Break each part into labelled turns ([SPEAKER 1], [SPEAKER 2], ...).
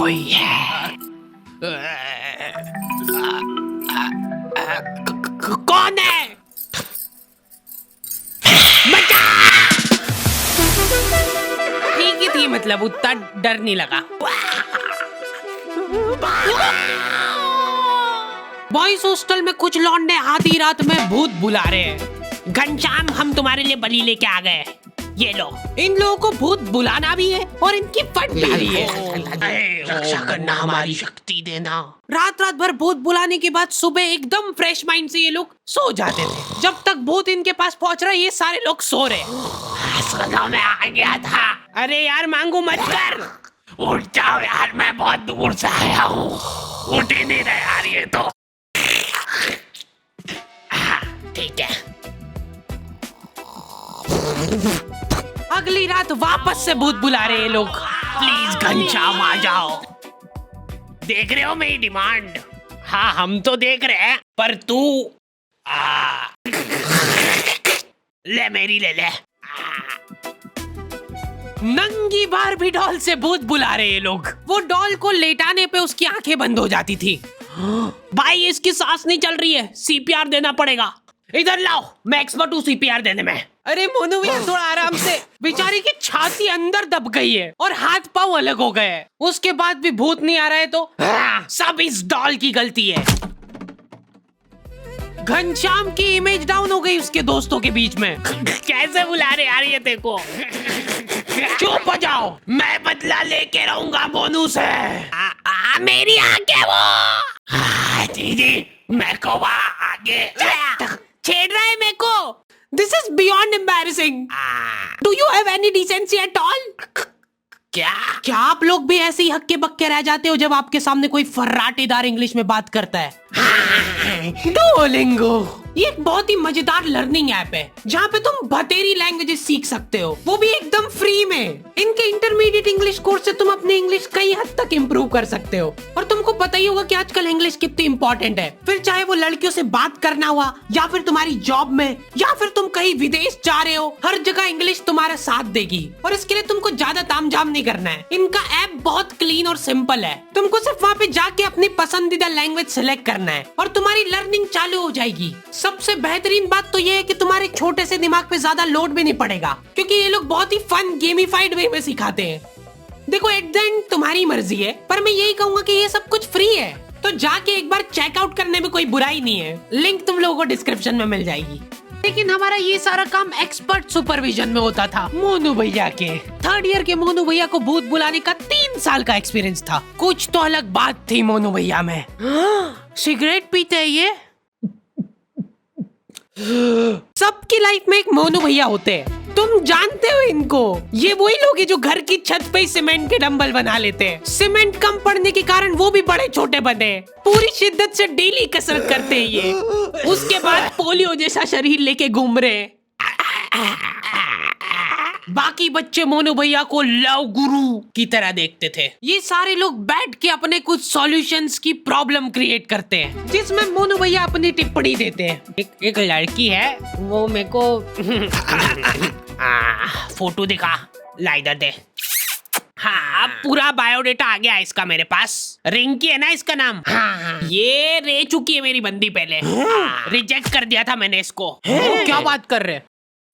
[SPEAKER 1] कोई है। कौन है? बचा! ठीक ही थी, मतलब उतना डर नहीं लगा। बॉयज हॉस्टल में कुछ लौंडे आधी रात में भूत बुला रहे हैं। घनश्याम, हम तुम्हारे लिए बलि लेके आ गए। ये लो। इन लोगों को भूत बुलाना भी है और इनकी फट भी रही है। रक्षा करना हमारी शक्ति देना। रात रात भर भूत बुलाने के बाद सुबह एकदम फ्रेश माइंड से ये लोग सो जाते थे। जब तक भूत इनके पास पहुंच रहा, ये सारे लोग सो रहे। मैं आ गया था। अरे यार, मांगू मत कर। उठ जाओ यार, मैं बहुत दूर से आया हूँ। उठ ही नहीं रहा यार ये तो। ठीक है। अगली रात वापस से भूत बुला रहे हैं लोग। प्लीज घनश्याम आ जाओ। देख रहे हो मेरी डिमांड? हाँ, हम तो देख रहे हैं, पर तू ले, मेरी ले ले। नंगी बारबी डॉल से भूत बुला रहे हैं लोग। वो डॉल को लेटाने पे उसकी आंखें बंद हो जाती थी। भाई, इसकी सांस नहीं चल रही है, सीपीआर देना पड़ेगा। इधर लाओ, मैं एक्सपर्ट हूँ सीपीआर देने में। अरे मोनू भैया, थोड़ा आराम से। बेचारी की छाती अंदर दब गई है और हाथ पांव अलग हो गए हैं। उसके बाद भी भूत नहीं आ रहा है तो सब इस डॉल की गलती है। घनश्याम की इमेज डाउन हो गई उसके दोस्तों के बीच में। कैसे बुला रहे यार ये देखो। चुप हो जाओ, मैं बदला लेके रहूंगा मोनू से। मेरी आंखें वो। जी, मैं को वहाँ आगे छेड़ रहा है मेरे को। This is beyond embarrassing. Do you have any decency at all? क्या आप लोग भी ऐसे ही हक्के बक्के रह जाते हो जब आपके सामने कोई फर्राटेदार इंग्लिश में बात करता है? डुओलिंगो ये एक बहुत ही मजेदार लर्निंग ऐप है जहाँ पे तुम बतेरी लैंग्वेजेस सीख सकते हो, वो भी एकदम फ्री में। इनके इंटरमीडिएट इंग्लिश कोर्स से तुम अपनी इंग्लिश कई हद तक इम्प्रूव कर सकते हो। और तुमको पता ही होगा कि आजकल इंग्लिश कितनी इंपॉर्टेंट है। फिर चाहे वो लड़कियों से बात करना हुआ, या फिर तुम्हारी जॉब में, या फिर तुम कहीं विदेश जा रहे हो, हर जगह इंग्लिश तुम्हारा साथ देगी। और इसके लिए तुमको ज्यादा तामझाम नहीं करना है। इनका ऐप बहुत क्लीन और सिंपल है। तुमको सिर्फ वहाँ पे जाके अपनी पसंदीदा लैंग्वेज सिलेक्ट करना है और तुम्हारी लर्निंग चालू हो जाएगी। सबसे बेहतरीन बात तो ये है कि तुम्हारे छोटे से दिमाग पे ज्यादा लोड भी नहीं पड़ेगा, क्योंकि ये लोग बहुत ही फन गेमिफाइड वे में सिखाते हैं। देखो, एट द एंड तुम्हारी मर्जी है, पर मैं यही कहूंगा कि ये सब कुछ फ्री है, तो जाके एक बार चेकआउट करने में कोई बुराई नहीं है। लिंक तुम लोगों को डिस्क्रिप्शन में मिल जाएगी। लेकिन हमारा ये सारा काम एक्सपर्ट सुपरविजन में होता था मोनू भैया के। थर्ड ईयर के मोनू भैया को भूत बुलाने का 3 साल का एक्सपीरियंस था। कुछ तो अलग बात थी मोनू भैया में। सिगरेट पीते हैं ये। सबकी लाइफ में एक मोनू भैया होते हैं, तुम जानते हो इनको। ये वही लोग हैं जो घर की छत पे सीमेंट के डंबल बना लेते हैं। सीमेंट कम पड़ने के कारण वो भी बड़े छोटे बने। पूरी शिद्दत से डेली कसरत करते हैं ये। उसके बाद पोलियो जैसा शरीर लेके घूम रहे हैं। बाकी बच्चे मोनू भैया को लव गुरु की तरह देखते थे। ये सारे लोग बैठ के अपने कुछ सॉल्यूशंस की प्रॉब्लम क्रिएट करते हैं, जिसमें मोनू भैया अपनी टिप्पणी देते हैं। एक लड़की है, वो मेरे को फोटो दिखा, ला इधर दे। हाँ, अब पूरा बायोडेटा आ गया इसका मेरे पास। रिंकी है ना इसका नाम। हाँ, ये रह चुकी है मेरी बंदी पहले। रिजेक्ट कर दिया था मैंने इसको। क्या बात कर रहे?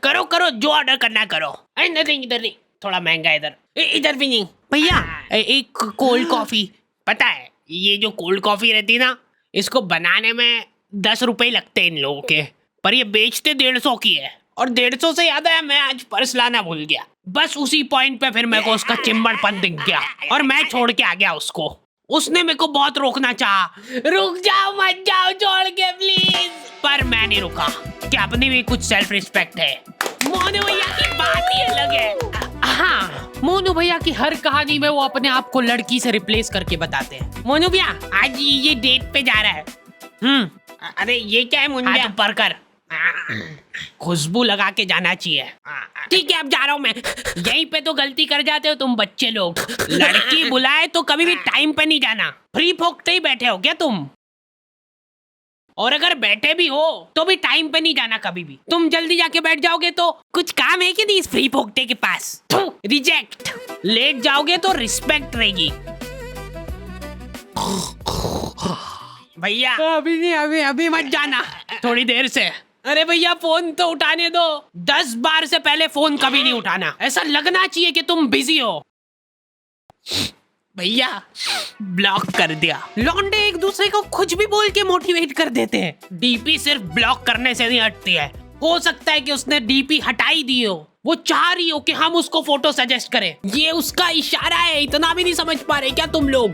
[SPEAKER 1] करो करो, जो ऑर्डर करना करो। इधर नहीं, थोड़ा महंगा इधर। इधर भी नहीं भैया, एक कोल्ड कॉफी। पता है, ये जो कोल्ड कॉफी रहती है ना, इसको बनाने में 10 रुपए लगते हैं इन लोगों के, पर ये बेचते 150 की है। और 150 से याद आया, मैं आज पर्स लाना भूल गया। बस उसी पॉइंट पे फिर मेरे को उसका चिंबड़पन दिख गया और मैं छोड़ के आ गया उसको। उसने मेरे को बहुत रोकना चाहा, रुक जाओ मत जाओ छोड़ के प्लीज, पर मैं नहीं रुका कि अपनी भी कुछ सेल्फ रिस्पेक्ट है। मोनू भैया की बात ही अलग है। हाँ, मोनू भैया की हर कहानी में वो अपने आप को लड़की से रिप्लेस करके बताते हैं। मोनू भैया आज ये डेट पे जा रहा है। अरे ये क्या है मुंडिया पर कर, खुशबू लगा के जाना चाहिए। ठीक है, अब जा रहा हूँ मैं। यहीं पे तो गलती कर जाते हो तुम बच्चे लोग। लड़की बुलाए तो कभी भी टाइम पे नहीं जाना। फ्री फोकते ही बैठे हो क्या तुम? और अगर बैठे भी हो तो भी टाइम पे नहीं जाना कभी भी। तुम जल्दी जाके बैठ जाओगे तो कुछ काम है कि नहीं इस फ्री फोकते के पास? रिजेक्ट। लेट जाओगे तो रिस्पेक्ट रहेगी। भैया अभी नहीं, अभी अभी मत जाना, थोड़ी देर से। अरे भैया फोन तो उठाने दो, 10 बार से पहले फोन कभी नहीं उठाना, ऐसा लगना चाहिए कि तुम बिजी हो। भैया ब्लॉक कर दिया। लौंडे एक दूसरे को कुछ भी बोल के मोटिवेट कर देते हैं। डीपी सिर्फ ब्लॉक करने से नहीं हटती है, हो सकता है कि उसने डीपी हटाई दी हो, वो चाह रही हो कि हम उसको फोटो सजेस्ट करें। ये उसका इशारा है, इतना भी नहीं समझ पा रहे क्या तुम लोग?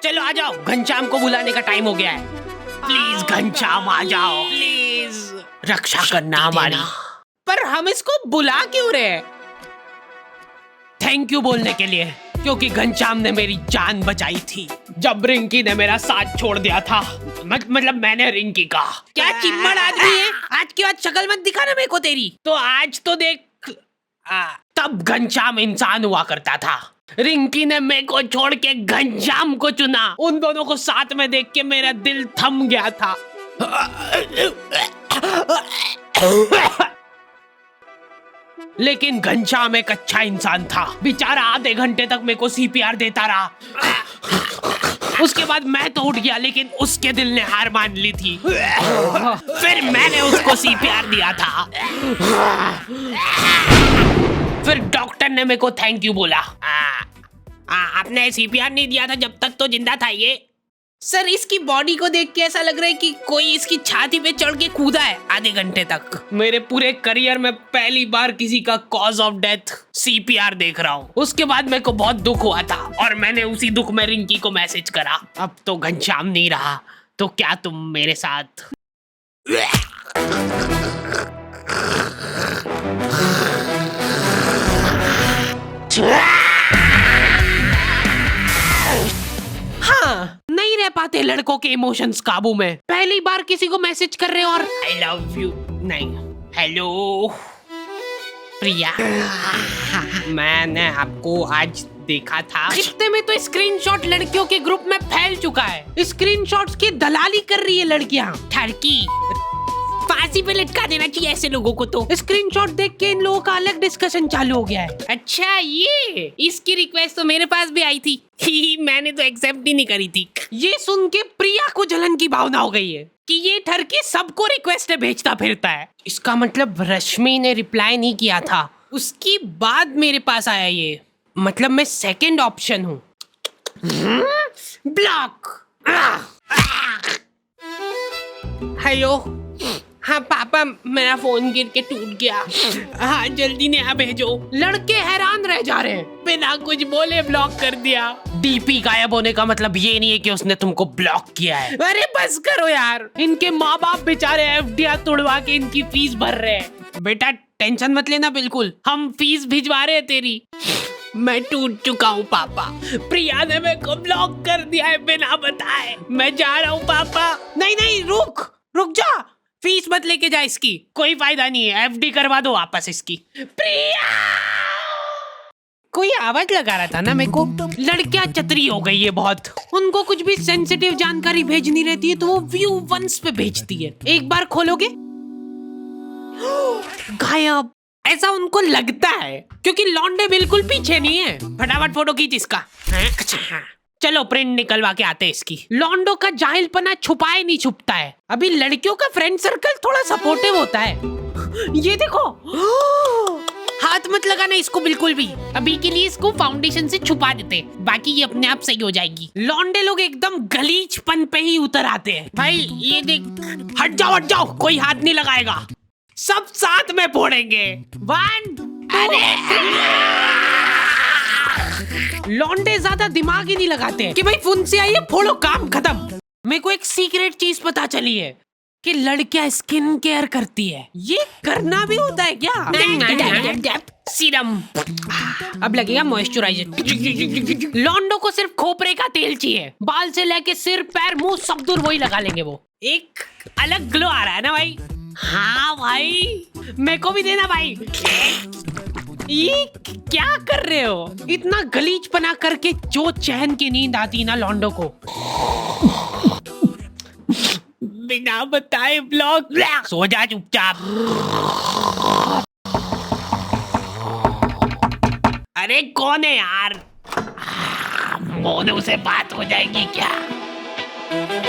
[SPEAKER 1] चलो आ जाओ, घनश्याम को बुलाने का टाइम हो गया है। प्लीज घनश्याम आ जाओ, प्लीज रक्षा करना हमारी। पर हम इसको बुला क्यों रहे? थैंक यू बोलने के लिए, क्योंकि घनश्याम ने मेरी जान बचाई थी जब रिंकी ने मेरा साथ छोड़ दिया था। मतलब मैंने रिंकी का। क्या चिम्मड़ आदमी है, आज के बाद शक्ल मत दिखाना मेरे को तेरी। तो आज तो देख, तब घनश्याम इंसान हुआ करता था। रिंकी ने मेरे को छोड़ के घनश्याम को चुना। उन दोनों को साथ में देख के मेरा दिल थम गया था। लेकिन घनश्याम एक अच्छा इंसान था, बेचारा आधे घंटे तक मेरे को सीपीआर देता रहा। उसके बाद मैं तो उठ गया, लेकिन उसके दिल ने हार मान ली थी। फिर मैंने उसको सीपीआर दिया था। फिर डॉक्टर ने मेरे को थैंक यू बोला। आपने सीपीआर नहीं दिया था जब तक तो जिंदा था ये। सर इसकी बॉडी को देख के ऐसा लग रहा है कि कोई इसकी छाती पे चढ़ के कूदा है आधे घंटे तक। मेरे पूरे करियर में पहली बार किसी का कॉज ऑफ डेथ सीपीआर देख रहा हूँ। उसके बाद मेरे को बहुत दुख हुआ था और मैंने उसी दुख में रिंकी को मैसेज करा। अब तो घनश्याम नहीं रहा, तो क्या तुम मेरे साथ? हाँ, नहीं रह पाते लड़कों के इमोशंस काबू में। पहली बार किसी को मैसेज कर रहे हो और आई लव यू नहीं, हेलो प्रिया, मैंने आपको आज देखा था। इतने में तो स्क्रीनशॉट लड़कियों के ग्रुप में फैल चुका है। स्क्रीनशॉट्स की दलाली कर रही है लड़कियां। ठरकी, फांसी पे लटका देना चाहिए ऐसे लोगों को। तो स्क्रीनशॉट देख के इन लोगों का अलग डिस्कशन चालू हो गया है। अच्छा, ये इसकी रिक्वेस्ट तो मेरे पास भी आई थी। मैंने तो एक्सेप्ट ही नहीं करी थी। ये सुन के प्रिया को जलन की भावना हो गई है कि ये ठरकी सबको रिक्वेस्ट भेजता फिरता है। इसका मतलब रश्मि ने रिप्लाई नहीं किया था, उसकी बाद मेरे पास आया ये। मतलब मैं सेकंड ऑप्शन हूँ। ब्लॉक। हेलो, हाँ पापा, मेरा फोन गिर के टूट गया। हाँ जल्दी नया भेजो। लड़के हैरान रह जा रहे हैं, बिना कुछ बोले ब्लॉक कर दिया। डीपी गायब होने का मतलब ये नहीं है कि उसने तुमको ब्लॉक किया है। अरे बस करो यार, इनके माँ बाप बेचारे एफडीआर तोड़वा के इनकी फीस भर रहे हैं। बेटा टेंशन मत लेना, बिल्कुल हम फीस भिजवा रहे हैं तेरी। मैं टूट चुका हूँ पापा, प्रिया ने मेरे को ब्लॉक कर दिया है बिना बताए। मैं जा रहा हूँ पापा। नहीं नहीं, रुक जा, फीस मत लेके जा इसकी, कोई फायदा नहीं है। एफडी करवा दो वापस इसकी। प्रिया, कोई आवाज लगा रहा था ना मेरे को। लड़कियां चतरी हो गई है बहुत, उनको कुछ भी सेंसिटिव जानकारी भेजनी रहती है तो वो व्यू वंस पे भेजती है। एक बार खोलोगे गायब, ऐसा उनको लगता है क्योंकि लौंडे बिल्कुल पीछे नहीं है। फटाफट फोटो खींच इसका। अच्छा चलो प्रिंट निकलवा के आते हैं इसकी। लौंडो का जाहिलपना छुपाए नहीं छुपता है। अभी लड़कियों का फ्रेंड सर्कल थोड़ा सपोर्टिव होता है। ये देखो, हाथ मत लगाना इसको बिल्कुल भी। अभी के लिए इसको फाउंडेशन से छुपा देते, बाकी ये अपने आप सही हो जाएगी। लौंडे लोग एकदम गलीचपन पे ही उतर आते हैं। भाई ये देख, हट जाओ, कोई हाथ नहीं लगाएगा, सब साथ में फोड़ेंगे। 1 लौंडे ज्यादा दिमाग ही नहीं लगाते कि भाई फोन से आइए फोड़ो, काम खत्म। मेरे को एक सीक्रेट चीज पता चली है कि लड़कियां स्किन केयर करती है। ये करना भी होता है क्या? सीरम, अब लगेगा मॉइस्चराइजर। लौंडो को सिर्फ खोपरे का तेल चाहिए, बाल से लेके सिर पैर मुंह सब दूर वही लगा लेंगे। वो एक अलग ग्लो आ रहा है ना भाई। हाँ भाई, मेरे को भी देना भाई। ये क्या कर रहे हो? इतना गलीचपना करके जो चैन की नींद आती ना लौंडो को, बिना बताए ब्लॉक। सो जा चुपचाप। अरे कौन है यार? मोनू से बात हो जाएगी क्या?